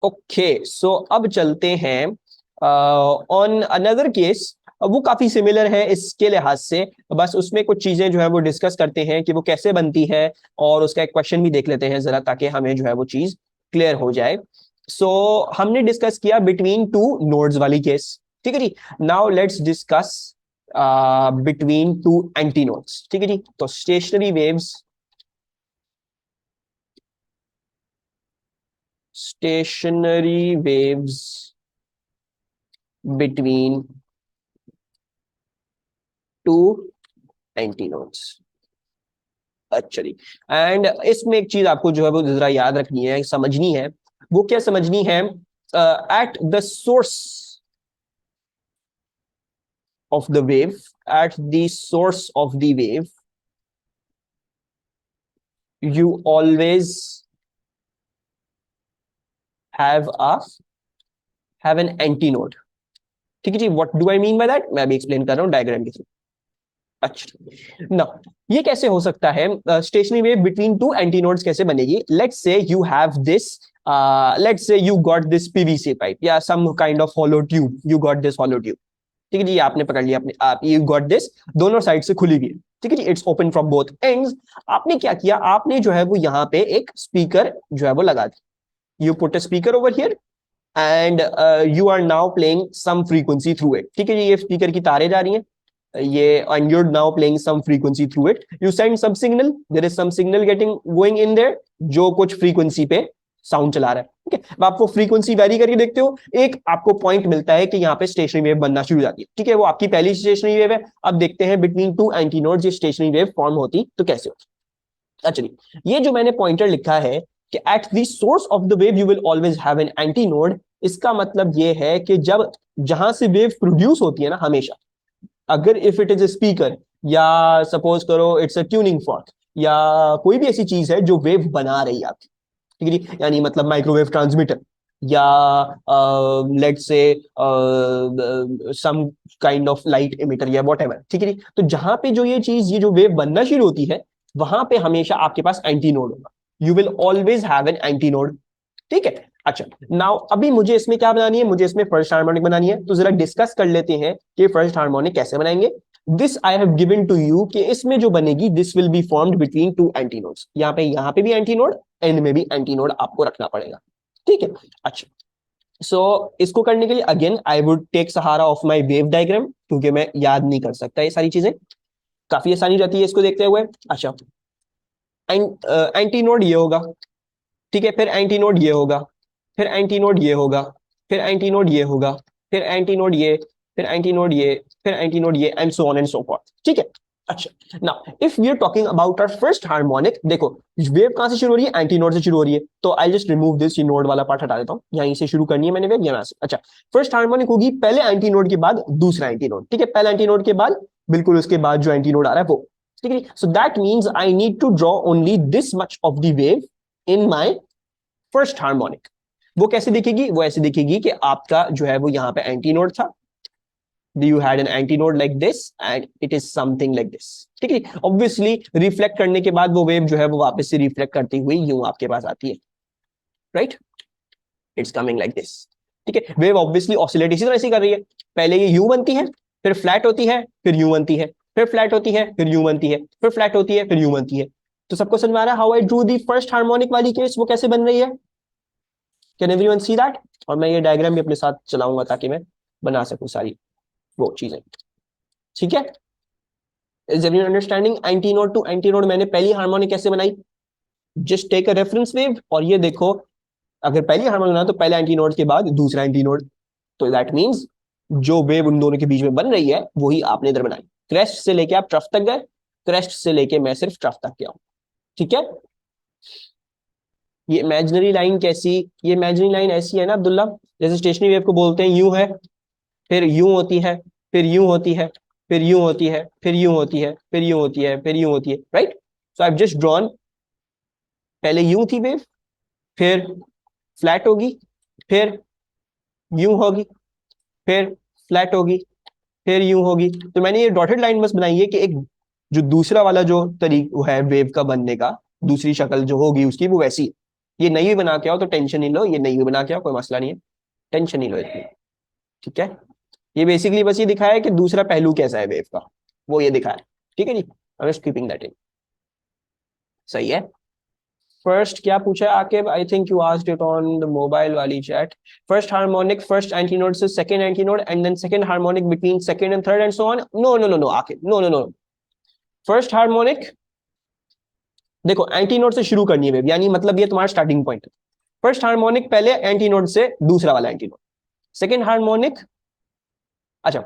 Okay so अब चलते हैं ऑन अनदर केस। वो काफी सिमिलर है इसके लिहाज से, बस उसमें कुछ चीजें जो है वो डिस्कस करते हैं कि वो कैसे बनती है, और उसका एक क्वेश्चन भी देख लेते हैं जरा, ताकि हमें जो है वो चीज क्लियर हो जाए। सो हमने डिस्कस किया बिटवीन टू नोड्स वाली केस, ठीक है जी। Now let's discuss between two antinodes, ठीक है जी। तो stationary waves between two antinodes. अच्छा जी। एंड इसमें एक चीज आपको जो है वो जरा याद रखनी है, समझनी है। वो क्या समझनी है? At the source of the wave, at the source of the wave, you always have a have an antinode. ठीक है जी। What do I mean by that, मैं अभी एक्सप्लेन कर रहा हूँ डायग्राम के थ्रू। अच्छा ना, ये कैसे हो सकता है? Stationary wave between two antinodes कैसे बनेगी? Let's say you have this, let's say you got this PVC pipe या some kind of hollow tube, you got this hollow tube. ठीक है जी, आपने पकड़ लिया, अपने आप यू गॉट दिस, दोनों साइड से खुली हुई है। ठीक है जी, it's open from both ends. आपने क्या किया? आपने जो है वो यहाँ पे एक स्पीकर जो है वो लगा दिया। You put a speaker over here and you are now playing some frequency through it. ठीक है जी, ये स्पीकर की तारें जा रही हैं, ये and you're now playing some frequency through it, you send some signal, there is some signal getting going in there जो कुछ फ्रीक्वेंसी पे साउंड चला रहा है। ठीक है, अब आपको फ्रीक्वेंसी वैरी करके देखते हो, एक आपको पॉइंट मिलता है कि यहाँ पे स्टेशनरी वेव बनना शुरू हो जाती है। ठीक है, वो आपकी पहली स्टेशनरी वेव है। अब देखते हैं बिटवीन टू एंटी नोड्स ये स्टेशनरी वेव फॉर्म होती तो कैसे होती। अच्छा जी, ये जो मैंने पॉइंटर लिखा है कि eight the source of the wave you will always have an anti node, इसका मतलब ये है कि जब जहां से वेव प्रोड्यूस होती है ना, हमेशा अगर if it is a speaker, या सपोज करो इट्स अ ट्यूनिंग फॉर्क, या कोई भी ऐसी चीज है जो वेव बना रही है आपकी, ठीक है जी, यानी मतलब माइक्रोवेव ट्रांसमीटर, या let's say some kind of light emitter या वॉट एवर। ठीक है जी, तो जहां पे जो ये चीज, ये जो वेव बनना शुरू होती है, वहां पे हमेशा आपके पास एंटी नोड होगा। You will always have an antinode. ठीक है। अच्छा, नाउ अभी मुझे इसमें क्या बनानी है? मुझे इसमें फर्स्ट हार्मोनिक बनानी है। तो जरा डिस्कस कर लेते हैं कि फर्स्ट हार्मोनिक कैसे बनाएंगे। This I have given to you कि इसमें जो बनेगी, this will be formed between two antinodes. यहाँ पे भी एंटी नोड, एंड में भी एंटी नोड आपको रखना पड़ेगा। ठीक है। अच्छा, सो इसको करने के लिए अगेन आई वुड टेक सहारा ऑफ माई वेव डायग्राम, क्योंकि मैं याद नहीं कर सकता ये सारी चीजें, काफी आसानी रहती है इसको देखते हुए। अच्छा, एंटी नोड ये होगा, ठीक है, फिर एंटी नोड ये होगा, फिर एंटी नोड ये होगा, फिर एंटी नोड ये होगा, फिर एंटी नोड ये, फिर एंटी नोड ये, फिर एंटी नोड ये, and so on and so forth. ठीक है। अच्छा, now if we are talking about our first harmonic, देखो वेव कहां से शुरू हो रही है? एंटी नोड से शुरू हो रही है। तो आई जस्ट रिमूव दिस, ये नोड वाला पार्ट हटा देता हूं, यहीं से शुरू करनी है मैंने वेव, यहां से। अच्छा, फर्स्ट हार्मोनिक होगी पहले एंटी नोड के बाद दूसरा एंटी नोड। ठीक है, पहले एंटी नोड के बाद बिल्कुल उसके बाद जो एंटी नोड आ रहा है वो। ठीक है, so that means I need to draw only this much of the wave in my first harmonic. वो कैसे दिखेगी? वो ऐसे दिखेगी कि आपका जो है वो यहाँ पे एंटी नोड था, you had an antinode like this and it is something like this। ठीक है, ऑब्वियसली रिफ्लेक्ट करने के बाद वो वेव जो है वो वापस से रिफ्लेक्ट करती हुई यूं आपके पास आती है, right? It's coming like this. ठीक है, वेव ऑब्वियसली ऑसिलेट इसी तरह से कर रही है। पहले ये यू बनती है, फिर फ्लैट होती है, फिर यू बनती है, फिर फ्लैट होती है, फिर यू बनती है, फिर फ्लैट होती है, फिर यू बनती है। तो सबको समझ में आ रहा है how I drew the first harmonic वाली केस, वो कैसे बन रही है? Can everyone see that? और मैं ये डायग्राम भी अपने साथ चलाऊंगा ताकि मैं बना सकूं सारी वो चीजें। ठीक है, is everyone understanding? Antinode to antinode मैंने पहली हार्मोनिक कैसे बनाई? Just take a reference wave, और ये देखो, अगर पहली हार्मोनिक बना तो पहले एंटी नोड के बाद दूसरा एंटी नोड। तो दैट मींस जो वेव उन दोनों के बीच में बन रही है वही आपने इधर बनाई। क्रेस्ट से लेके आप ट्रफ तक गए, क्रेस्ट से लेके मैं सिर्फ ट्रफ तक गया हूं। ठीक है, ये इमेजिनरी लाइन कैसी? ये इमेजिनरी लाइन ऐसी है ना अब्दुल्ला, जैसे स्टेशनरी वेव को बोलते हैं यूं है, फिर यूं होती है, फिर यूं होती है, फिर यूं होती है, फिर यूं होती है, फिर यूं होती है, फिर यूं होती है, right? So I have just drawn, पहले यूं थी वेव, फिर फ्लैट होगी, फिर यूं होगी, फिर फ्लैट होगी, फिर यूं होगी। तो मैंने ये डॉटेड लाइन बस बनाई है कि एक जो दूसरा वाला जो तरीका है वेव का बनने का, दूसरी शक्ल जो होगी उसकी वो वैसी है। ये नहीं भी बना के आओ तो टेंशन नहीं लो, ये नहीं भी बना के आओ कोई मसला नहीं है, टेंशन नहीं लो इतनी। ठीक है, ये बेसिकली बस ये दिखाया है कि दूसरा पहलू कैसा है वेव का, वो ये दिखाया है। ठीक है जी, I am just keeping that in. सही है। फर्स्ट क्या पूछा है आके, I think you asked it on the mobile वाली chat. First harmonic first antinode से second antinode and then second harmonic between second and third and so on. No no no no आके, no no no. First harmonic देखो antinode से शुरू करनी है wave, यानी मतलब ये तुम्हारा स्टार्टिंग पॉइंट है। फर्स्ट हार्मोनिक पहले एंटीनोड से दूसरा वाला एंटीनोड, सेकंड हार्मोनिक, अच्छा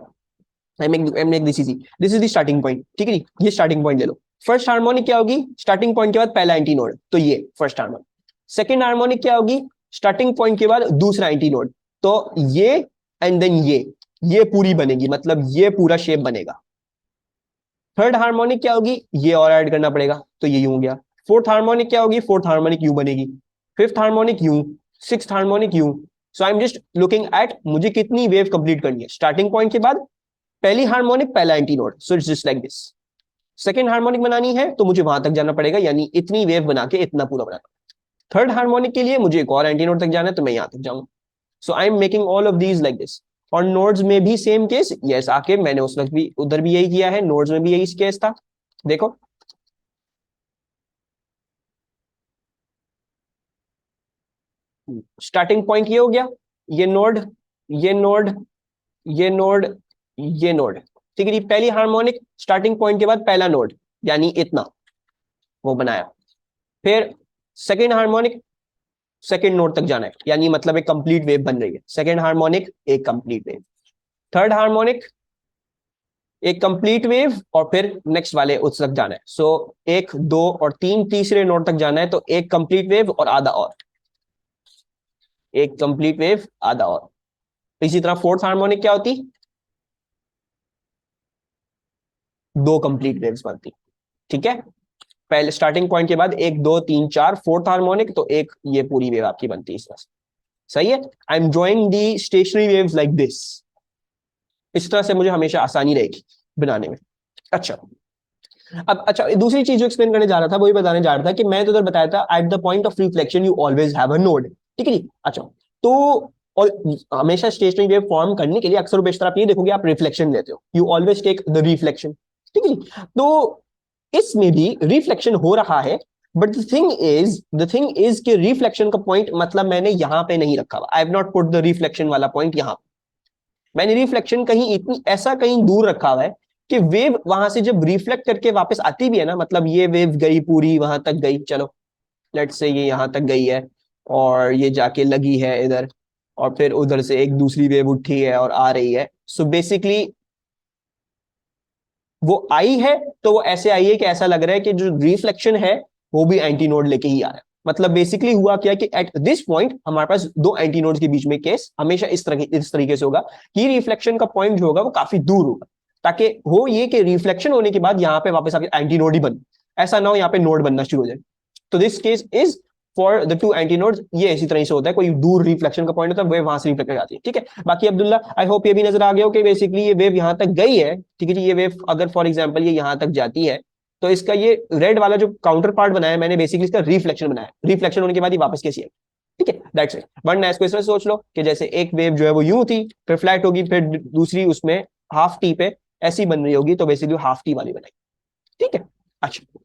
this is the starting point. ठीक है जी, ये स्टार्टिंग पॉइंट ले लो। फर्स्ट हार्मोनिक क्या होगी, स्टार्टिंग पॉइंट के बाद पहला एंटीनोड, तो ये फर्स्ट हार्मोनिक। सेकंड हार्मोनिक क्या होगी, स्टार्टिंग पॉइंट के बाद दूसरा एंटीनोड, तो ये एंड देन ये पूरी बनेगी, मतलब ये पूरा शेप बनेगा। थर्ड हार्मोनिक क्या होगी, ये और ऐड करना पड़ेगा, तो ये यूं हो गया। फोर्थ हार्मोनिक क्या होगी, फोर्थ हार्मोनिक यूं बनेगी। फिफ्थ हार्मोनिक यूं, सिक्स्थ हार्मोनिक यूं। So I am just looking at मुझे कितनी वेव कंप्लीट करनी है, स्टार्टिंग पॉइंट के बाद पहली हार्मोनिक पहला antinode, so it's just like this. Second harmonic बनानी है तो मुझे वहां तक जाना पड़ेगा, यानी इतनी वेव बना के इतना पूरा बनाना। थर्ड हार्मोनिक के लिए मुझे एक और एंटीनोड तक जाना है, तो मैं यहां तक जाऊंगा। So I am making all of these like this. और नोड्स में भी सेम केस, यस आके मैंने उस वक्त भी उधर भी यही किया है, नोड्स में भी यही केस था। देखो स्टार्टिंग पॉइंट ये हो गया, ये नोड, ये नोड, ये नोड, ये नोड। ठीक है जी, पहली हार्मोनिक स्टार्टिंग पॉइंट के बाद पहला नोड, यानी इतना वो बनाया। फिर सेकेंड हार्मोनिक सेकेंड नोड तक जाना है, यानी मतलब एक कंप्लीट वेव बन रही है। सेकेंड हार्मोनिक एक कंप्लीट वेव, थर्ड हार्मोनिक एक कंप्लीट वेव, और फिर नेक्स्ट वाले उस तक जाना है। सो एक दो और तीन तीसरे नोड तक जाना है, तो एक कंप्लीट वेव और आधा और, एक कंप्लीट वेव आधा और। इसी तरह फोर्थ हार्मोनिक क्या होती, दो कंप्लीट वेव्स बनती। ठीक है, पहले स्टार्टिंग पॉइंट के बाद एक दो तीन चार, फोर्थ हार्मोनिक तो एक ये पूरी वेव आपकी बनती है इस तरह से। सही है, I am drawing the stationery waves like this. इस तरह से मुझे हमेशा आसानी रहेगी बनाने में। अच्छा, अब अच्छा दूसरी चीज जो एक्सप्लेन करने जा रहा था वही बताने जा रहा था कि मैं तो उधर बताया था at the point of reflection you always have a node. ठीक है जी, अच्छा तो और हमेशा स्टेशनरी वेव फॉर्म करने के लिए अक्सर बेशतर आप ये देखोगे आप रिफ्लेक्शन लेते हो, you always take the reflection. ठीक है जी, तो इसमें भी रिफ्लेक्शन हो रहा है, बट द थिंग इज कि रिफ्लेक्शन का पॉइंट मतलब मैंने यहां पे नहीं रखा हुआ, I have not put the reflection वाला पॉइंट यहां। मैंने रिफ्लेक्शन कहीं इतनी ऐसा कहीं दूर रखा हुआ है कि वेव वहां से जब रिफ्लेक्ट करके वापस आती भी है ना, मतलब ये वेव गई पूरी वहां तक गई, चलो लेट्स से ये यहां तक गई है और ये जाके लगी है इधर, और फिर उधर से एक दूसरी वेव उठी है और आ रही है। सो बेसिकली वो आई है, तो वो ऐसे आई है कि ऐसा लग रहा है कि जो रिफ्लेक्शन है वो भी एंटी नोड लेके ही आ रहा है। मतलब बेसिकली हुआ क्या कि एट दिस पॉइंट हमारे पास दो एंटी नोड्स के बीच में केस हमेशा इस तरीके से होगा कि रिफ्लेक्शन का पॉइंट जो होगा वो काफी दूर होगा, ताकि हो ये कि रिफ्लेक्शन होने के बाद यहाँ पे वापस आके एंटी नोड ही बन, ऐसा ना हो यहाँ पे नोड बनना शुरू हो जाए। तो this case is for the two anti nodes, ये इसी तरह से होता है, कोई दूर रिफ्लेक्शन का पॉइंट होता है वो वहां से रिफ्लेक्ट आती है। ठीक है, बाकी अब्दुल्ला आई होप ये भी नजर आ गया हो कि बेसिकली ये वेव यहाँ तक गई है। ठीक है जी, ये वेव अगर फॉर एग्जांपल ये यहाँ तक जाती है, तो इसका ये रेड वाला जो काउंटर पार्ट बनाया मैंने बेसिकली इसका रिफ्लेक्शन बनाया, रिफ्लेक्शन होने के बाद ये वापस कैसी है। ठीक है, दैट्स इट। वरना इसको इस तरह सोच लो कि जैसे एक वेव जो है वो यूं थी, फिर फ्लैट होगी, फिर दूसरी उसमें हाफ टी पे ऐसी बन रही होगी, तो बेसिकली हाफ टी वाली बनाई। ठीक है, अच्छा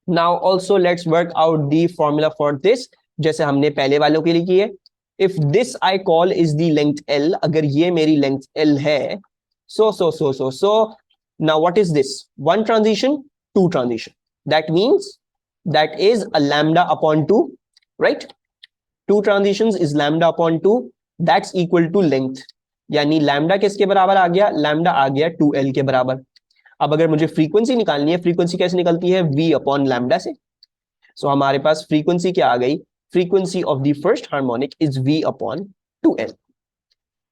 now also let's work out the formula for this, जैसे हमने पहले वालों के लिए किए। If this I call is the length L, अगर ये मेरी लेंथ एल है, so now what is this, one transition, two transition, that means that is a lambda upon 2, right? Two transitions is lambda upon 2, that's equal to length, यानी lambda किसके बराबर आ गया, lambda आ गया 2l के बराबर। अब अगर मुझे फ्रीक्वेंसी निकालनी है, फ्रीक्वेंसी कैसे निकलती है, v अपॉन लैम्डा से। सो हमारे पास फ्रीक्वेंसी क्या आ गई, frequency of the first harmonic is v upon 2l।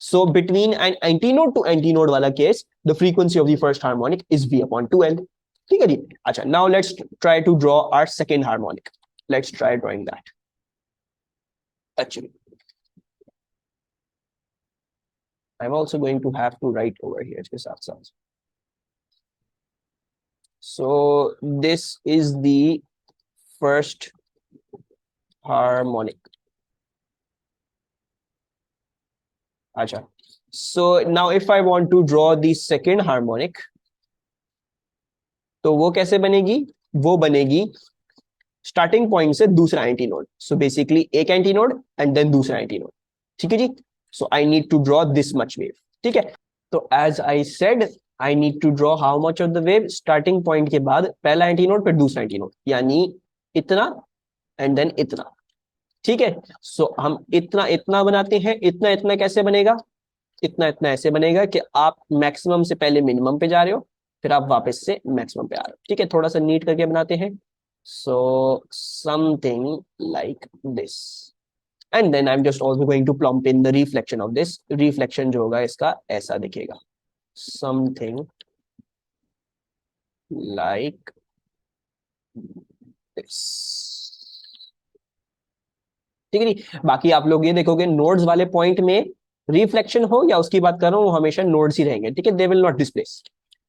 So between an antinode to antinode वाला case the frequency of the first harmonic is v upon 2l। ठीक है जी, अच्छा now let's try to draw our second harmonic, let's try drawing that. Actually, I'm also going to have to write over here इसके साथ साथ। So this is the first harmonic. अच्छा, so now if I want to draw the second harmonic, तो वो कैसे बनेगी? वो बनेगी स्टार्टिंग पॉइंट से दूसरा एंटी नोड। सो बेसिकली एक एंटी नोड एंड देन दूसरा एंटी नोड। ठीक है जी। So I need to draw this much wave. ठीक है, तो as I said, I need to draw how much of the wave, starting point के बाद पहला एंटी नोड फिर दूसरा एंटी नोड, यानी इतना एंड देन इतना। ठीक है, सो हम इतना इतना बनाते हैं। इतना इतना कैसे बनेगा? इतना इतना ऐसे बनेगा कि आप मैक्सिमम से पहले मिनिमम पे जा रहे हो, फिर आप वापस से मैक्सिमम पे आ रहे हो। ठीक है, थोड़ा सा नीट करके बनाते हैं। So something like this, and then I am just also going to plump in the reflection of this. Reflection जो होगा इसका ऐसा दिखेगा, समथिंग लाइक दिस। ठीक है जी। बाकी आप लोग ये देखोगे नोड्स वाले पॉइंट में रिफ्लेक्शन हो या उसकी बात कर रहा हूं, वो हमेशा नोड्स ही रहेंगे। ठीक है, they will not displace.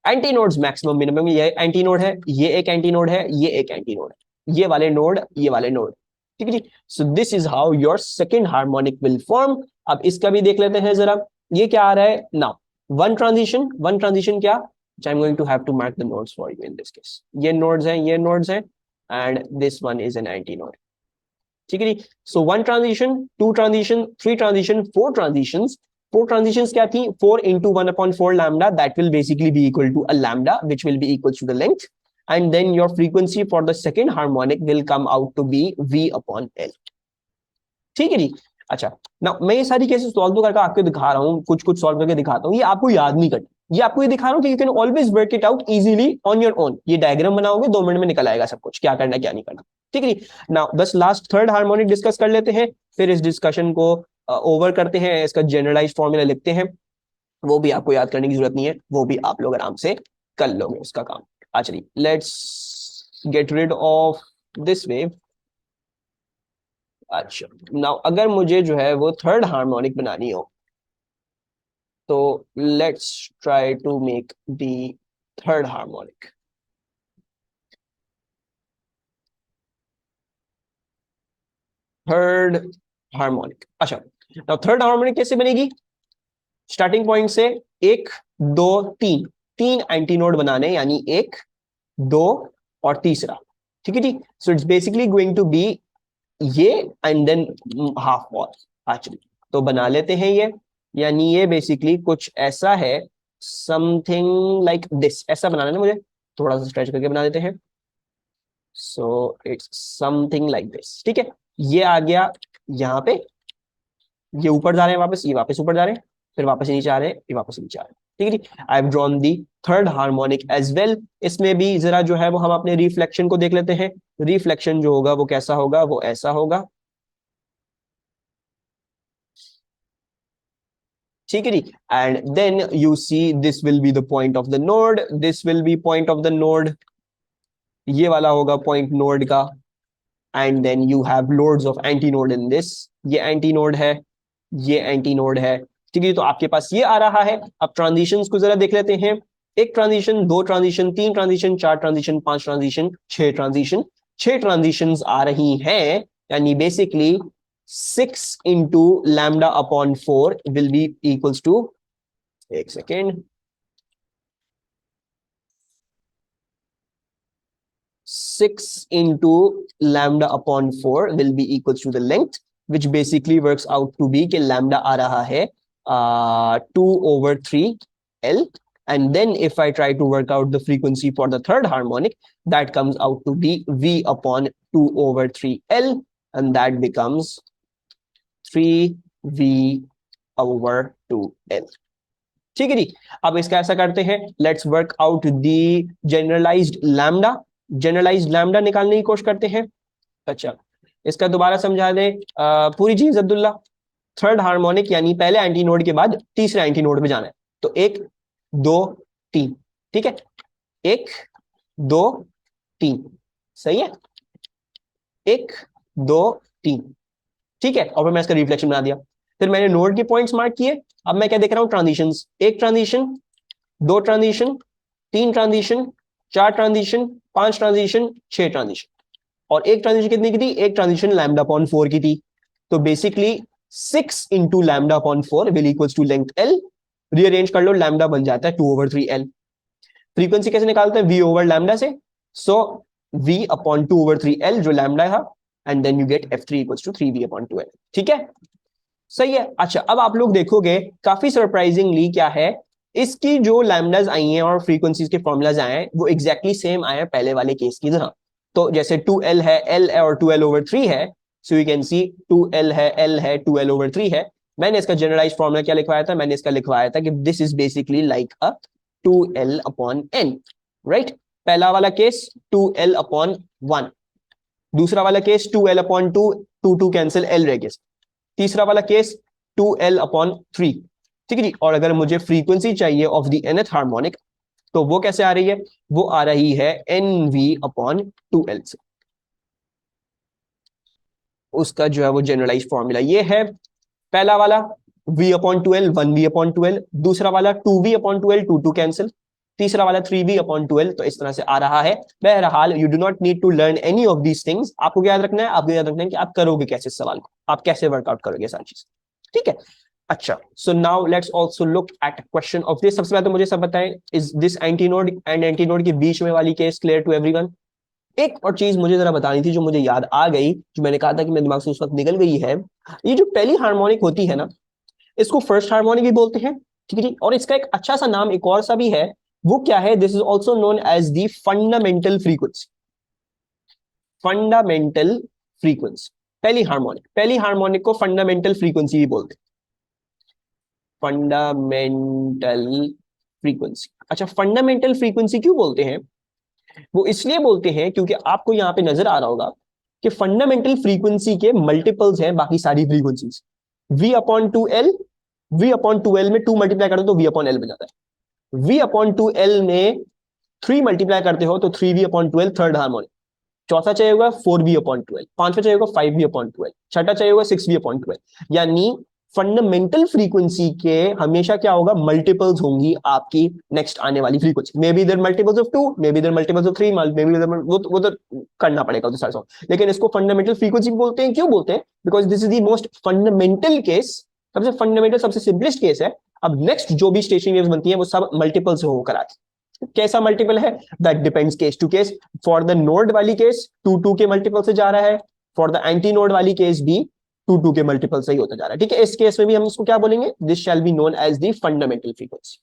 Anti nodes maximum minimum, ये एंटी नोड है, ये एक एंटी नोड है, ये एक एंटी नोड है, ये वाले नोड, ये वाले नोड। ठीक है जी। So this is how your second harmonic will form. अब इसका भी देख लेते हैं जरा, ये क्या आ रहा है now. One transition, one transition क्या, I am going to have to mark the nodes for you in this case. ये नोड्स हैं, ये नोड्स हैं, and this one is an antinode. ठीक है जी। So one transition, two transition, three transition, four transition. Four transitions क्या थी? 4 into 1/4 lambda, that will basically be equal to a lambda, which will be equal to the length, and then your frequency for the second harmonic will come out to be V/L। ठीक है जी। अच्छा, ना मैं ये सारी cases solve करके आपको दिखा रहा हूँ, कुछ कुछ सॉल्व करके दिखाता हूँ, ये आपको याद नहीं करना। ये आपको ये दिखा रहा हूँ कि you can always work it out easily on your own. ये डायग्राम बनाओगे 2 मिनट में निकल आएगा सब कुछ, क्या करना क्या नहीं करना। ठीक है, नाउ बस लास्ट थर्ड हार्मोनिक डिस्कस कर लेते हैं, फिर इस डिस्कशन को ओवर करते हैं, इसका जनरलाइज फॉर्मूला लिखते हैं। वो भी आपको याद करने की जरूरत नहीं है, वो भी आप लोग आराम से कर लोगे उसका काम। चलिए, let's get rid of this wave. अच्छा, नाउ अगर मुझे जो है वो थर्ड हार्मोनिक बनानी हो, तो let's try to make the third harmonic. Third harmonic, अच्छा, नाउ थर्ड हार्मोनिक कैसे बनेगी? स्टार्टिंग पॉइंट से एक, दो, तीन, तीन एंटी नोड बनाने, यानी एक, दो और तीसरा। ठीक है जी। So it's basically going to be ये and then half wave. Actually तो बना लेते हैं ये, यानी ये बेसिकली कुछ ऐसा है, समथिंग लाइक दिस। ऐसा बनाना है ना मुझे, थोड़ा सा स्ट्रेच करके बना देते हैं। So it's something like this. ठीक है, ये आ गया यहाँ पे, ये ऊपर जा रहे हैं वापस, ये वापस ऊपर जा रहे हैं, फिर वापस नीचे आ रहे हैं, ये वापस नीचे आ रहे हैं। ठीक है जी। I have drawn the third harmonic as well. इसमें भी जरा जो है वो हम अपने रिफ्लेक्शन को देख लेते हैं। रिफ्लेक्शन जो होगा वो कैसा होगा, वो ऐसा होगा। ठीक है जी। And then you see this will be the point of the node, this will be point of the node, ये वाला होगा पॉइंट नोड का। And then you have loads of antinode in this. ये antinode है, ये antinode है। ठीक है, तो आपके पास ये आ रहा है। अब ट्रांजिशंस को जरा देख लेते हैं। एक ट्रांजिशन, दो ट्रांजिशन, तीन ट्रांजिशन, चार ट्रांजिशन, पांच ट्रांजिशन, छह ट्रांजिशन। छह ट्रांजिशंस आ रही हैं, यानी basically 6 into λ/4 will be equals to, एक second, 6 into λ/4 will be equals to the length, which basically works out to be कि lambda आ रहा है 2/3L, and then if I try to work out the frequency for the third harmonic, that comes out to be V/2/3L, and that becomes 3V/2L। ठीक है जी। अब इसका ऐसा करते हैं, let's work out the generalised lambda. Generalised lambda निकालने की कोशिश करते हैं। अच्छा, इसका दोबारा समझा दें पूरी चीज अब्दुल्ला। थर्ड हार्मोनिक यानी पहले एंटी नोड के बाद तीसरे एंटी नोड में जाना है, तो एक, दो, तीन। ठीक है, एक, दो, तीन, सही है, एक, दो, तीन। ठीक है, और फिर मैं इसका रिफ्लेक्शन बना दिया। फिर मैंने नोड के पॉइंट्स मार्क किए। अब मैं क्या देख रहा हूं? ट्रांजिशंस। एक ट्रांजिशन, दो ट्रांजिशन, तीन ट्रांजिशन, चार ट्रांजिशन, पांच ट्रांजिशन, छह ट्रांजिशन। और एक ट्रांजिशन कितनी की थी, एक ट्रांजिशन लैम्डा अपॉन 4 की थी। तो basically 6 into lambda upon 4 will equals to length L. Rearrange कर लो, लैम्डा बन जाता है 2/3 एल। फ्रीक्वेंसी कैसे निकालते हैं, वी ओवर लैम्डा से। सो वी अपॉन 2/3 एल जो लैम्डा था, and then you get F3 equals to 3V/2L। ठीक है, सही है। अच्छा, अब आप लोग देखोगे काफी सरप्राइजिंगली क्या है, इसकी जो लैम्डाज आई हैं और फ्रीक्वेंसीज के फॉर्मूलाज आए हैं वो एग्जैक्टली सेम आए हैं पहले वाले केस की तरह। तो जैसे 2L है, L है और 2L/3 है, so you can see 2L है, L है, 2L/3 है। मैंने इसका जनरलाइज फॉर्मूला क्या लिखवाया था, मैंने इसका लिखवाया था कि this is basically like a 2L/N, right. पहला वाला केस 2L/1, दूसरा वाला केस 2L/2, 2 कैंसिल, L रह गया। तीसरा वाला केस 2L/3। ठीक है जी। और अगर मुझे फ्रीक्वेंसी चाहिए ऑफ द nth हार्मोनिक, तो वो कैसे आ रही है, वो आ रही है NV/2L से। उसका जो है वो जनरलाइज फॉर्मूला ये है, पहला वाला V/2L 1V/2L, दूसरा वाला 2V/2L 2 कैंसिल, तीसरा वाला 3V/2L। तो इस तरह से आ रहा है। बहरहाल you do not need to learn any of these things. आपको याद रखना है, आपको याद रखना है कि आप करोगे कैसे इस सवाल को, आप कैसे वर्कआउट करोगे सारी चीज। ठीक है। अच्छा, so now let's also look at question of this. सबसे पहले तो मुझे सब बताएं, is this antinode and antinode के बीच में वाली केस क्लियर टू एवरीवन। एक और चीज मुझे जरा बतानी थी जो मुझे याद आ गई, जो मैंने कहा था कि मेरे दिमाग से उस वक्त निकल गई है। ये जो पहली हार्मोनिक होती है ना, इसको फर्स्ट हार्मोनिक भी बोलते हैं। ठीक है जी। और इसका एक अच्छा सा नाम एक और सा भी है, वो क्या है, this is also known as the fundamental frequency. Fundamental frequency, पहली हार्मोनिक को फंडामेंटल फ्रीक्वेंसी भी बोलते हैं, फंडामेंटल फ्रीक्वेंसी। अच्छा, फंडामेंटल फ्रीक्वेंसी क्यों बोलते हैं, वो इसलिए बोलते हैं क्योंकि आपको यहां पे नजर आ रहा होगा कि फंडामेंटल फ्रीक्वेंसी के मल्टीपल्स हैं बाकी सारी फ्रीक्वेंसीज। V/2L, V/2L में 2 मल्टीप्लाई कर दो तो V/L बन जाता है। V/2L में 3 मल्टीप्लाई करते हो तो 3V/2L थर्ड हार्मोनिक। चौथा चाहिए होगा 4V/12, पांचवा चाहिए होगा 5V/12, छठा चाहिए होगा 6V/12। यानी फंडामेंटल फ्रीक्वेंसी के हमेशा क्या होगा, मल्टीपल्स होंगी आपकी नेक्स्ट आने वाली फ्रीक्वेंसी। मे बी इधर मल्टीपल्स ऑफ 2, मे बी इधर मल्टीपल्स ऑफ 3, मे बी वो तो करना पड़ेगा उधर सारा। लेकिन इसको फंडामेंटल फ्रीक्वेंसी बोलते हैं। क्यों बोलते हैं, because this is the most fundamental case, सबसे फंडामेंटल सबसे सिंपलेस्ट केस है। अब नेक्स्ट जो भी स्टेशनरी वेव्स बनती है वो सब मल्टीपल से होकर आती है। कैसा मल्टीपल है, that depends case to case. For the node वाली केस 2 के मल्टीपल से जा रहा है, फॉर द एंटी नोड वाली केस भी 2 के मल्टीपल से ही होता जा रहा है। ठीक है, इस केस में भी हम इसको क्या बोलेंगे, this shall be known as the fundamental frequency,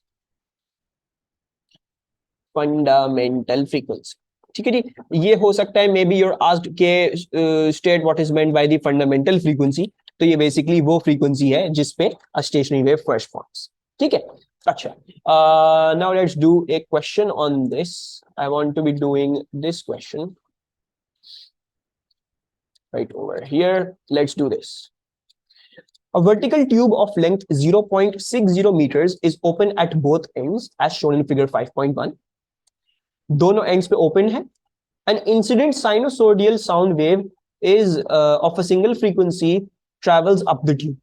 fundamental frequency. ठीक है जी। ये हो सकता है मे बी यूर आस्क्ड के state what is meant by the fundamental frequency. तो ये बेसिकली वो फ्रीक्वेंसी है जिसपे a stationary wave first forms. ठीक है। अच्छा, now let's do a question on this. I want to be doing this question right over here. Let's do this. A vertical tube of length 0.60 meters is open at both ends as shown in figure 5.1. दोनों ends पे open है. An incident sinusoidal sound wave is of a single frequency travels up the tube.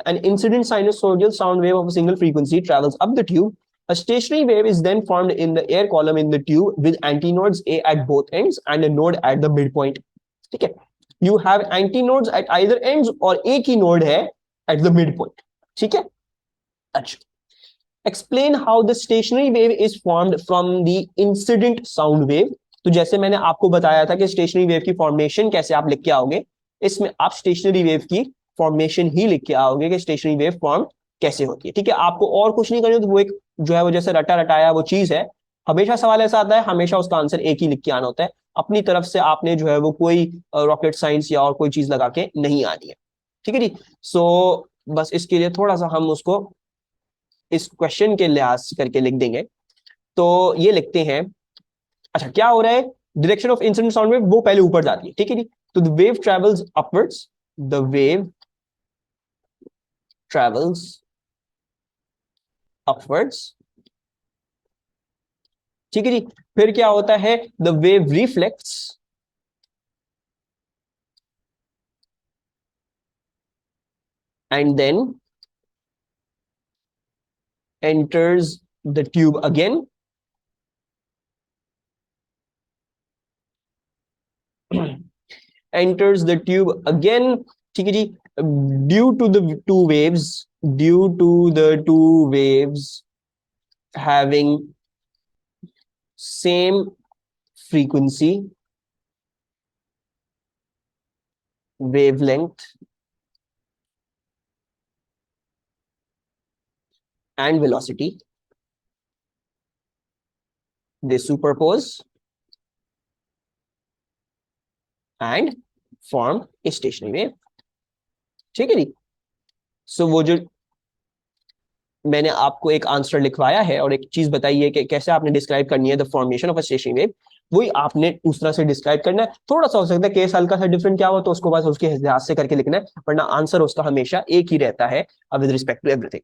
An incident sinusoidal sound wave of a single frequency travels up the tube. A stationary wave is then formed in the air column in the tube with antinodes A at both ends and a node at the midpoint. ठीक है, you have antinodes at either ends और एक ही node है at the midpoint. ठीक है। अच्छा, explain how the stationary wave is formed from the incident sound wave. तो जैसे मैंने आपको बताया था कि स्टेशनरी वेव की फॉर्मेशन कैसे आप लिख के आओगे, इसमें आप स्टेशनरी वेव की फॉर्मेशन ही लिख के आओगे कि स्टेशनरी वेव फॉर्म कैसे होती है। ठीक है, आपको और कुछ नहीं करना, तो वो एक जो है वो जैसे रटा रटाया वो चीज है। हमेशा सवाल ऐसा आता है, हमेशा उसका आंसर एक ही लिख के आना होता है। अपनी तरफ से आपने जो है वो कोई रॉकेट साइंस या और कोई चीज लगा के नहीं आनी है। ठीक है जी। सो बस इसके लिए थोड़ा सा हम उसको इस क्वेश्चन के लिहाज करके लिख देंगे। तो ये लिखते हैं। अच्छा, क्या हो रहा है, direction of incident sound wave वो पहले ऊपर जाती है। ठीक है जी। तो the wave travels upwards, the wave travels upwards. ठीक है जी। फिर क्या होता है, the wave reflects and then enters the tube again. enters the tube again, ठीक है जी, due to the two waves, due to the two waves having same frequency, wavelength and velocity, they superpose and form a stationary wave, ठीक है जी। सो वो जो मैंने आपको एक आंसर लिखवाया है और एक चीज बताई है कि कैसे आपने डिस्क्राइब करनी है the formation of a stationary wave, वही आपने उस तरह से डिस्क्राइब करना है। थोड़ा सा हो सकता है केस हल्का सा डिफरेंट क्या हो तो उसको बस उसके हिसाब से करके लिखना है, वरना आंसर उसका हमेशा एक ही रहता है विद रिस्पेक्ट टू एवरीथिंग,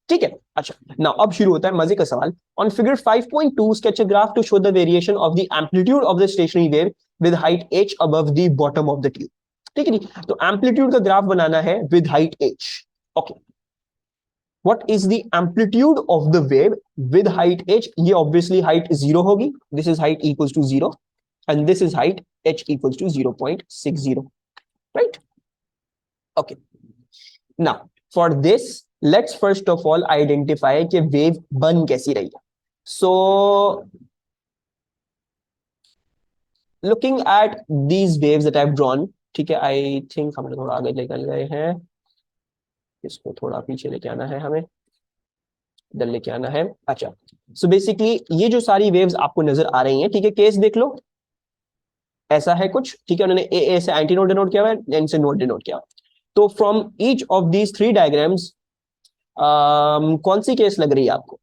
ठीक है। अच्छा, नाउ अब शुरू होता है मजे का सवाल। On figure 5.2 sketch a graph to show the variation of the amplitude of the stationary wave with height h above the bottom of the tube, ठीक है जी। तो एम्पलीट्यूड का ग्राफ बनाना है with height h, okay. What is the amplitude of the wave with height h? ये obviously height 0 होगी, this is height equals to 0 and this is height h equals to 0.60, right? Okay, now for this let's first of all identify कि wave बन कैसी रही है। So looking at these waves that I've drawn, ठीक है, I think हम थोड़ा आगे लेकर गए हैं, इसको थोड़ा पीछे लेके आना है हमें, इधर लेके आना है। अच्छा, सो बेसिकली ये जो सारी वेव्स आपको नजर आ रही हैं, ठीक है, केस देख लो, ऐसा है कुछ, ठीक है, उन्होंने ए से एंटी नोड डिनोट किया हुआ है, एन से नोड डिनोट किया। तो from each of these three diagrams कौन सी केस लग रही है आपको?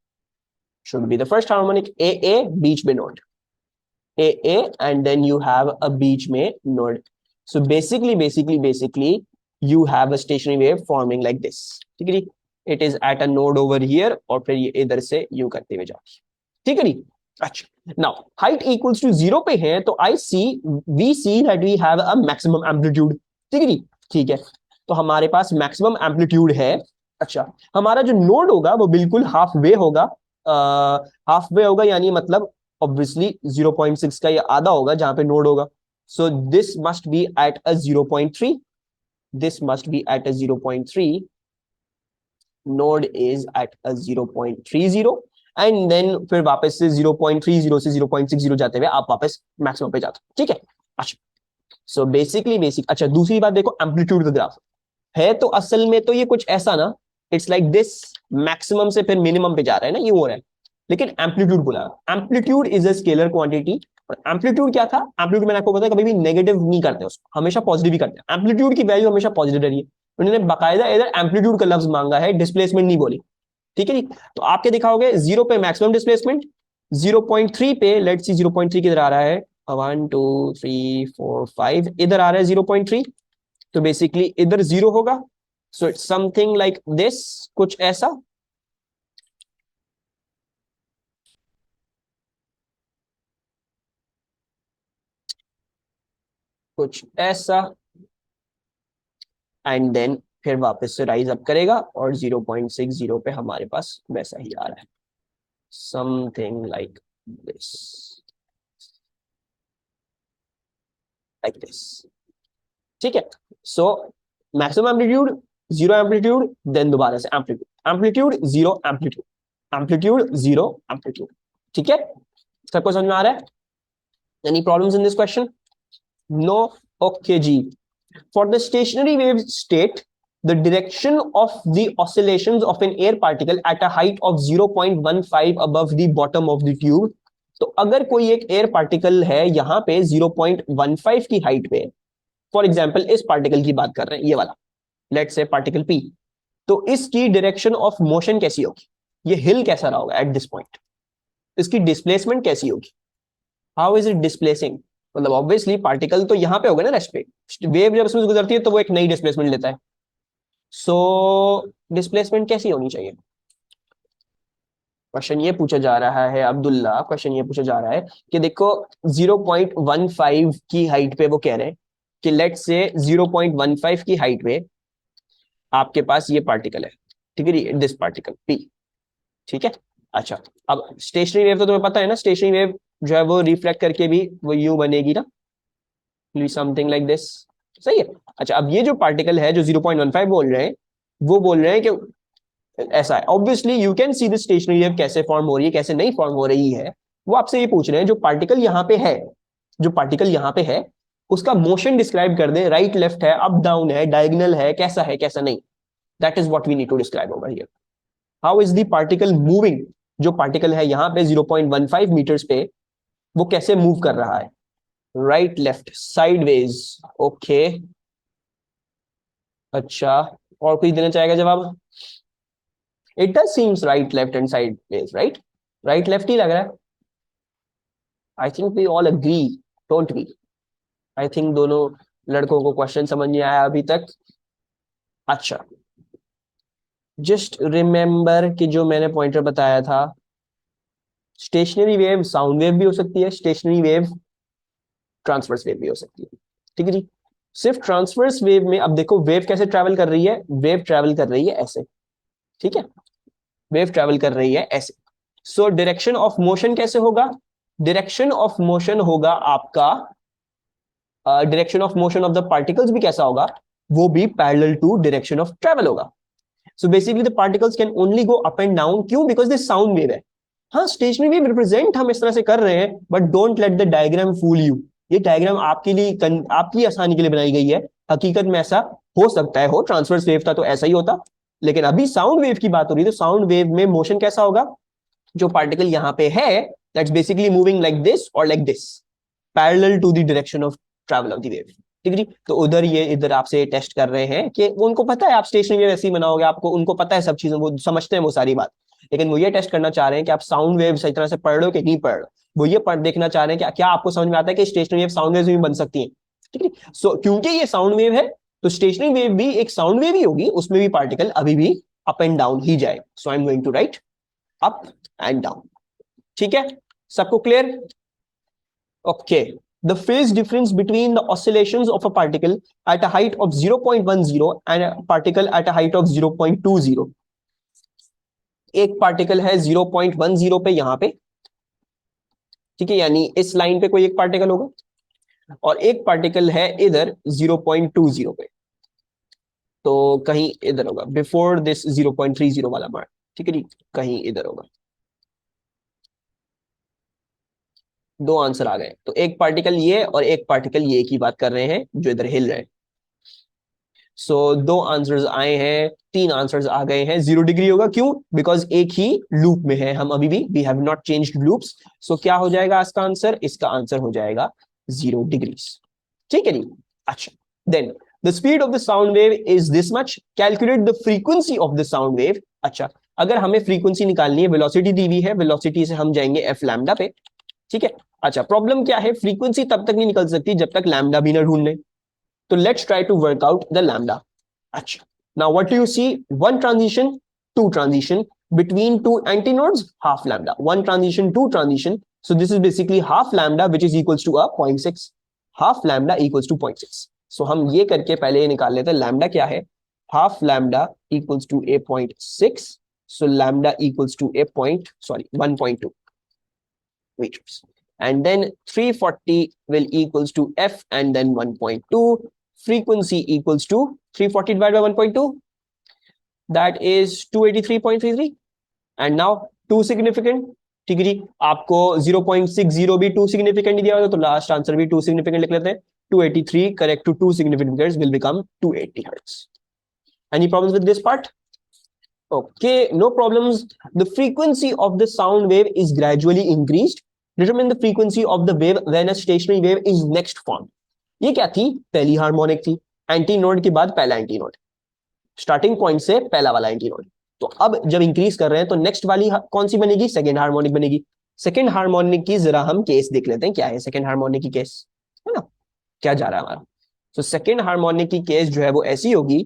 Should be the first harmonic, ए बीच में नोड, ए and then you have a बीच में node. So basically you have a stationary wave forming like this, ठीक है जी। It is at a node over here और फिर ये इधर से यू करते हुए जाती है, ठीक है जी। अच्छा, नाउ हाइट इक्वल्स टू 0 पे है तो we see that we have a maximum amplitude, ठीक है जी, ठीक है। तो हमारे पास मैक्सिमम एम्पलीट्यूड है। अच्छा, हमारा जो नोड होगा वो बिल्कुल हाफ वे होगा, हाफ वे होगा यानी मतलब ऑब्वियसली 0.6 का ये आधा होगा जहां पे नोड होगा। So this must be at a 0.3, this must be at a 0.3, node is at a 0.30 and then फिर वापस से 0.30 से 0.60 जाते हुए आप वापस मैक्सिमम पे जाते हो, ठीक है। अच्छा, सो बेसिक अच्छा दूसरी बात देखो, एम्पलीट्यूड का ग्राफ है तो असल में तो ये कुछ ऐसा ना, इट्स लाइक दिस, मैक्सिमम से फिर मिनिमम पे जा रहा है ना, ये हो रहा है। लेकिन एम्पलीट्यूड बोला, amplitude is a scalar quantity, और एम्पलीट्यूड क्या था, एम्पलीट्यूड मैंने आपको बताया कभी भी नेगेटिव नहीं करते उसको, हमेशा पॉजिटिव ही करते हैं, एम्पलीट्यूड की वैल्यू हमेशा पॉजिटिव रही है। उन्होंने बाकायदा इधर एम्पलीट्यूड का लफ्ज मांगा है, डिस्प्लेसमेंट नहीं बोली, ठीक है जी। तो आपके दिखाओगे 0 पे मैक्सिमम डिस्प्लेसमेंट, 0.3 पे लेट्स सी 0.3 किधर आ रहा है, 1 2 3 4 5 इधर आ रहा है 0.3, तो बेसिकली इधर 0 होगा। So it's something like this, कुछ ऐसा, कुछ ऐसा, एंड देन फिर वापस से राइज अप करेगा और 0.60 पे हमारे पास वैसा ही आ रहा है, something like this, like this, ठीक है। So maximum amplitude, 0 amplitude, then दोबारा से amplitude, amplitude 0 amplitude, amplitude 0 amplitude, ठीक है। सबको समझ में आ रहा है? Any problems in this question? No, okay जी। For the stationary wave state, the direction of the oscillations of an air particle at a height of 0.15 above the bottom of the tube. तो अगर कोई एक air particle है यहाँ पे 0.15 की height पे, फॉर एग्जाम्पल इस पार्टिकल की बात कर रहे हैं, ये वाला, लेट्स से पार्टिकल पी, तो इसकी डायरेक्शन ऑफ मोशन कैसी होगी, ये हिल कैसा रहा होगा एट दिस पॉइंट, इसकी डिस्प्लेसमेंट कैसी होगी, हाउ इज इट डिस्प्लेसिंग, मतलब ऑब्वियसली पार्टिकल तो यहाँ पे होगा ना रेस्ट पे, वेव जब उसमें से गुजरती है तो वो एक नई डिस्प्लेसमेंट लेता है। सो डिस्प्लेसमेंट कैसी होनी चाहिए, क्वेश्चन ये पूछा जा रहा है अब्दुल्ला, क्वेश्चन ये पूछा जा रहा है कि देखो 0.15 की हाइट पे वो कह रहे हैं कि लेट से 0.15 की हाइट पे आपके पास ये पार्टिकल है, ठीक है जी, दिस पार्टिकल पी, ठीक है। अच्छा, अब स्टेशनरी वेव तो तुम्हें पता है ना, स्टेशनरी वेव जो है वो रिफ्लेक्ट करके भी वो यूं बनेगी ना, समथिंग लाइक दिस, सही है। अच्छा, अब ये जो पार्टिकल है जो 0.15 बोल रहे हैं, वो बोल रहे हैं कि ऐसा है। Obviously you can see the stationary wave कैसे फॉर्म हो रही है, कैसे नहीं फॉर्म हो रही है। वो आपसे ये पूछ रहे हैं जो पार्टिकल यहाँ पे है, जो पार्टिकल यहाँ पे है, उसका मोशन डिस्क्राइब कर दे। राइट लेफ्ट है, अप डाउन है, डायगोनल है कैसा नहीं। That is what we need to describe over here. How is the particle moving, जो पार्टिकल है यहाँ पे 0.15 मीटर्स पे, वो कैसे मूव कर रहा है। Right left sideways. ओके, अच्छा, और कोई देना चाहेगा जवाब। It does seems right left and sideways, right, right left ही लग रहा है। I think we all agree, don't we. I think दोनों लड़कों को क्वेश्चन समझ नहीं आया अभी तक। अच्छा, जस्ट रिमेंबर कि जो मैंने पॉइंटर बताया था, स्टेशनरी वेव साउंड वेव भी हो सकती है, स्टेशनरी वेव ट्रांसवर्स वेव भी हो सकती है। ठीक है जी। सिर्फ ट्रांसवर्स वेव में अब देखो वेव कैसे ट्रैवल कर रही है, वेव ट्रैवल कर रही है ऐसे। ठीक है, वेव ट्रैवल कर रही है ऐसे। सो डायरेक्शन ऑफ मोशन कैसे होगा, डायरेक्शन ऑफ मोशन होगा आपका, direction of motion of the particles भी कैसा होगा, वो भी parallel to direction of travel होगा। So basically the particles can only go up and down, क्यों, बिकॉज दिस साउंड वेव है। हाँ, स्टेशनरी वेव रिप्रेजेंट हम इस तरह से कर रहे हैं, but don't let the diagram fool you. ये डायग्राम आपके लिए, आपकी आसानी के लिए बनाई गई है। हकीकत में ऐसा हो सकता है हो, ट्रांसवर्स वेव था तो ऐसा ही होता, लेकिन अभी साउंड वेव की बात हो रही है, तो साउंड वेव में मोशन कैसा होगा, जो पार्टिकल यहाँ पे है that's basically moving like this और like this, parallel to the direction of travel of the wave. ठीक है जी। तो उधर ये इधर आपसे टेस्ट कर रहे हैं कि उनको पता है आप स्टेशनरी वेव ऐसे ही बनाओगे, आपको उनको पता है सब चीजें, वो समझते हैं वो सारी बात, लेकिन वो ये टेस्ट करना चाह रहे हैं कि आप साउंड वेव सही तरह से पढ़ रहे हो कि नहीं पढ़ रहे हो। वो ये पढ़ देखना चाह रहे हैं कि क्या आपको समझ में आता है कि स्टेशनरी वेव साउंड वेव भी बन सकती है। ठीक है। सो क्योंकि ये साउंड वेव है, तो स्टेशनरी वेव भी एक साउंड वेव ही होगी, उसमें भी पार्टिकल अभी भी अप एंड डाउन ही जाए। So I am going to write up and down. ठीक है, सबको clear. Okay, the phase difference between the oscillations of a particle at a height of 0.10 and a particle at a height of 0.20। एक particle है 0.10 पे यहाँ पे, ठीक है, यानी इस लाइन पे कोई एक पार्टिकल होगा, और एक पार्टिकल है इधर 0.20 पे, तो कहीं इधर होगा बिफोर दिस 0.30 वाला मार्क। ठीक है जी, कहीं इधर होगा। दो आंसर आ गए, तो एक पार्टिकल ये और एक पार्टिकल ये की बात कर रहे हैं जो इधर हिल रहे हैं। सो दो आंसर्स आए हैं, तीन आंसर्स आ गए हैं। 0 डिग्री होगा, क्यों, बिकॉज एक ही लूप में है हम अभी भी, we have not changed loops. सो क्या हो जाएगा इसका आंसर, इसका आंसर हो जाएगा 0 डिग्री। ठीक है जी। अच्छा, then the speed of the sound wave is this much, calculate the frequency of the sound wave. अच्छा, अगर हमें फ्रीक्वेंसी निकालनी है, वेलोसिटी दी हुई है, वेलोसिटी से हम जाएंगे एफ लैम्डा पे। ठीक है। अच्छा, प्रॉब्लम क्या है, फ्रीक्वेंसी तब तक नहीं निकल सकती जब तक लैम्डा भी ना ढूंढ ले। तो let's try to work out the lambda. अच्छा, now what do you see, one transition, two transition, between two antinodes, half lambda, one transition, two transition, so this is basically half lambda which is equals to a 0.6, half lambda equals to 0.6। so हम ये करके पहले ये निकाल लेते हैं, lambda क्या है, half lambda equals to a 0.6, so lambda equals to a point, sorry, 1.2 meters, and then 340 will equals to f and then 1.2, frequency equals to 340 divided by 1.2, that is 283.33, and now 2 significant। ठीक है जी, आपको 0.60 भी 2 significant दिया होगा, तो last answer भी 2 significant लिख लेते हैं। 283 correct to 2 significant figures will become 280 hertz। Any problems with this part? Okay, no problems। The frequency of the sound wave is gradually increased, determine the frequency of the wave when a stationary wave is next formed। ये क्या थी, पहली harmonic थी, anti node के बाद पहला antinode, starting point से पहला वाला एंटी नोड। तो अब जब इंक्रीज कर रहे हैं तो नेक्स्ट वाली कौन सी बनेगी, सेकेंड हार्मोनिक बनेगी। सेकेंड हार्मोनिक की जरा हम केस देख लेते हैं, क्या है सेकेंड हार्मोनिक की केस, है ना, क्या जा रहा है हमारा। तो सेकेंड हार्मोनिक की केस जो है वो ऐसी होगी,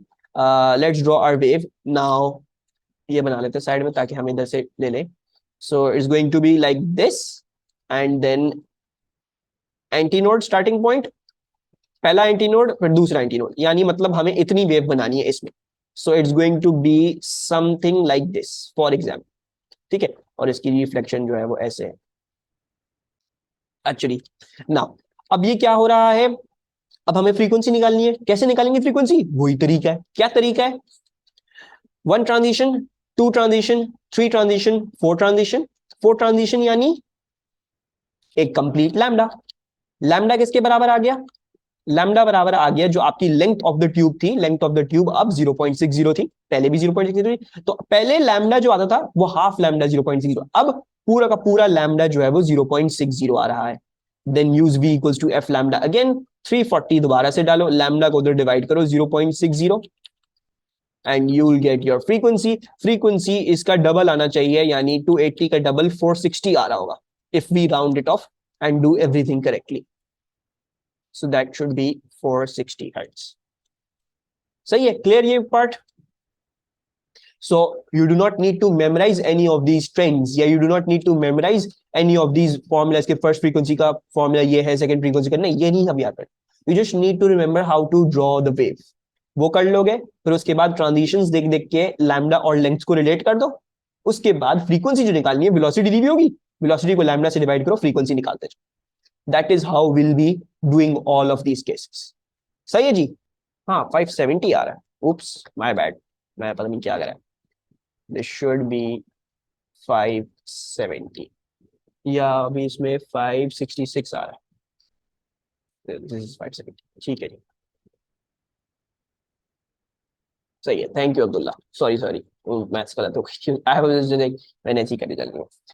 let's draw our wave now, ये बना लेते हैं साइड में ताकि हम इधर से ले लें। So it's going to be like this, and then antinode starting point, पहला एंटी नोड फिर दूसरा एंटी नोड, यानी मतलब हमें इतनी वेव बनानी है इसमें। So it's going to be something like this for example. ठीक है, और इसकी रिफ्लेक्शन जो है वो ऐसे है एक्चुअली। नाउ अब ये क्या हो रहा है, अब हमें फ्रीक्वेंसी निकालनी है, कैसे निकालेंगे फ्रीक्वेंसी? वही तरीका है। क्या तरीका है? 1 transition, 2 transition, 3 transition, 4 transition. 4 transition यानी एक कंप्लीट लैम्डा। लैम्डा किसके बराबर आ गया? लैम्डा बराबर आ गया जो आपकी लेंथ ऑफ द ट्यूब थी। लेंथ ऑफ द ट्यूब अब 0.60 थी, पहले भी 0.60 थी। तो पहले लैम्डा जो आता था वो हाफ लैम्डा 0.60, अब पूरा का पूरा लैम्डा जो है वो 0.60 आ रहा है। Then use v equals to F lambda again 340 दोबारा से डालो, लैम्डा को उधर डिवाइड करो 0.60 and you will get your frequency. Frequency इसका डबल आना चाहिए, यानी 280 का डबल 460 आ रहा होगा if we round it off and do everything correctly. So that should be 460 hertz. सही है, क्लियर ये part? So you do not need to memorize any of these trends, या you do not need to memorize any of these formulas के first frequency का formula ये है, second frequency का नहीं, ये नहीं सब याद कर। You just need to remember how to draw the wave, वो कर लोगे। फिर उसके बाद ट्रांजिशंस देख देख के लैम्डा और लेंथ को रिलेट कर दो। उसके बाद फ्रीक्वेंसी जो निकालनी है, वेलोसिटी दी भी होगी, वेलोसिटी को लैम्डा से डिवाइड करो, फ्रीक्वेंसी निकालते जाओ। That is how we'll be doing all of these cases. सही है जी? हाँ 570 आ रहा है, उप्स माय बैड, मैं पता नहीं क्या कर रहा है। दिस शुड बी 570, या अभी इसमें 566 आ रहा है। दिस इज 570, ठीक है जी, सही है। Thank you Abdullah, sorry sorry, maths गलत हो गई, आई वाज जस्ट मैंने ऐसी करी चल रही हूँ।